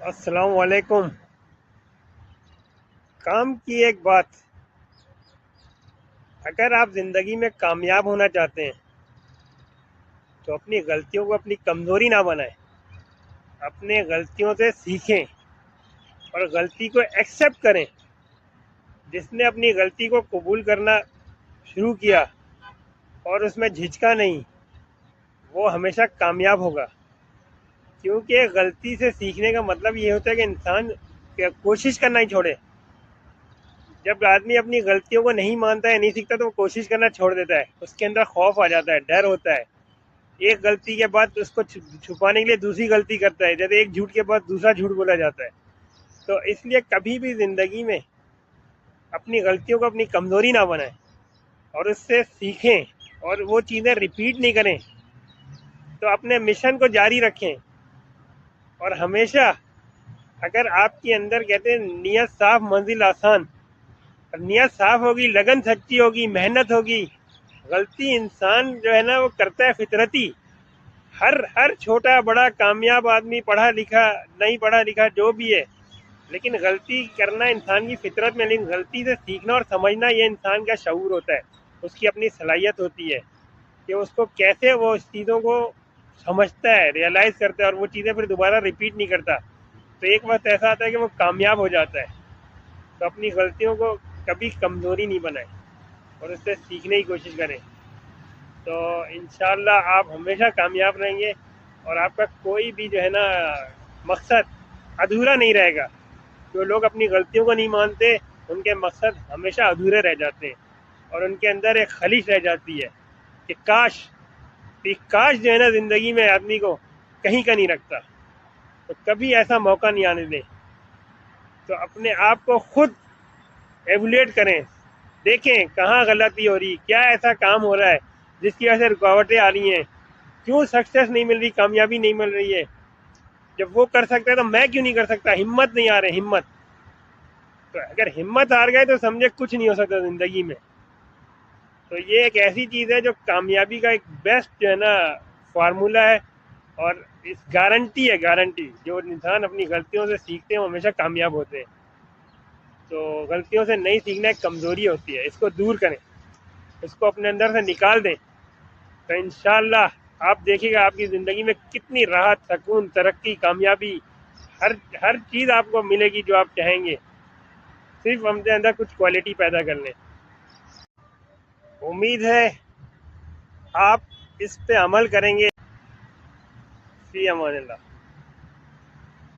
السلام علیکم۔ کام کی ایک بات، اگر آپ زندگی میں کامیاب ہونا چاہتے ہیں تو اپنی غلطیوں کو اپنی کمزوری نہ بنائیں، اپنے غلطیوں سے سیکھیں اور غلطی کو ایکسیپٹ کریں۔ جس نے اپنی غلطی کو قبول کرنا شروع کیا اور اس میں جھجکا نہیں، وہ ہمیشہ کامیاب ہوگا۔ کیونکہ غلطی سے سیکھنے کا مطلب یہ ہوتا ہے کہ انسان کوشش کرنا ہی چھوڑے۔ جب آدمی اپنی غلطیوں کو نہیں مانتا ہے، نہیں سیکھتا، تو وہ کوشش کرنا چھوڑ دیتا ہے۔ اس کے اندر خوف آ جاتا ہے، ڈر ہوتا ہے۔ ایک غلطی کے بعد اس کو چھپانے کے لیے دوسری غلطی کرتا ہے، جیسے ایک جھوٹ کے بعد دوسرا جھوٹ بولا جاتا ہے۔ تو اس لیے کبھی بھی زندگی میں اپنی غلطیوں کو اپنی کمزوری نہ بنائیں اور اس سے سیکھیں اور وہ چیزیں ریپیٹ نہیں کریں۔ تو اپنے مشن کو جاری رکھیں اور ہمیشہ، اگر آپ کے اندر کہتے ہیں نیت صاف منزل آسان، نیت صاف ہوگی، لگن سچی ہوگی، محنت ہوگی، غلطی انسان جو ہے نا وہ کرتا ہے فطرتی۔ ہر چھوٹا بڑا کامیاب آدمی، پڑھا لکھا نہیں پڑھا لکھا جو بھی ہے، لیکن غلطی کرنا انسان کی فطرت میں، لیکن غلطی سے سیکھنا اور سمجھنا یہ انسان کا شعور ہوتا ہے، اس کی اپنی صلاحیت ہوتی ہے کہ اس کو کیسے وہ اس چیزوں کو سمجھتا ہے، ریئلائز کرتا ہے اور وہ چیزیں پھر دوبارہ ریپیٹ نہیں کرتا۔ تو ایک وقت ایسا آتا ہے کہ وہ کامیاب ہو جاتا ہے۔ تو اپنی غلطیوں کو کبھی کمزوری نہیں بنائیں اور اس سے سیکھنے کی کوشش کریں، تو انشاءاللہ آپ ہمیشہ کامیاب رہیں گے اور آپ کا کوئی بھی جو ہے نا مقصد ادھورا نہیں رہے گا۔ جو لوگ اپنی غلطیوں کو نہیں مانتے، ان کے مقصد ہمیشہ ادھورے رہ جاتے ہیں اور ان کے اندر ایک خلیش رہ جاتی ہے کہ کاش جو ہے نا زندگی میں آدمی کو کہیں کا نہیں رکھتا۔ تو کبھی ایسا موقع نہیں آنے دیں۔ تو اپنے آپ کو خود ایولیٹ کریں، دیکھیں کہاں غلطی ہو رہی، کیا ایسا کام ہو رہا ہے جس کی وجہ سے رکاوٹیں آ رہی ہیں، کیوں سکسیس نہیں مل رہی، کامیابی نہیں مل رہی ہے۔ جب وہ کر سکتا ہے تو میں کیوں نہیں کر سکتا؟ ہمت نہیں آ رہی، ہمت۔ تو اگر ہمت ہار گئے تو سمجھے کچھ نہیں ہو سکتا زندگی میں۔ تو یہ ایک ایسی چیز ہے جو کامیابی کا ایک بیسٹ جو ہے نا فارمولا ہے، اور اس گارنٹی ہے، گارنٹی۔ جو انسان اپنی غلطیوں سے سیکھتے ہیں وہ ہمیشہ کامیاب ہوتے ہیں۔ تو غلطیوں سے نہیں سیکھنا ایک کمزوری ہوتی ہے، اس کو دور کریں، اس کو اپنے اندر سے نکال دیں، تو انشاءاللہ آپ دیکھیں گا آپ کی زندگی میں کتنی راحت، سکون، ترقی، کامیابی، ہر چیز آپ کو ملے گی جو آپ چاہیں گے۔ صرف ہم کے اندر کچھ کوالٹی پیدا کر لیں۔ امید ہے آپ اس پہ عمل کریں گے۔ فی امان اللہ۔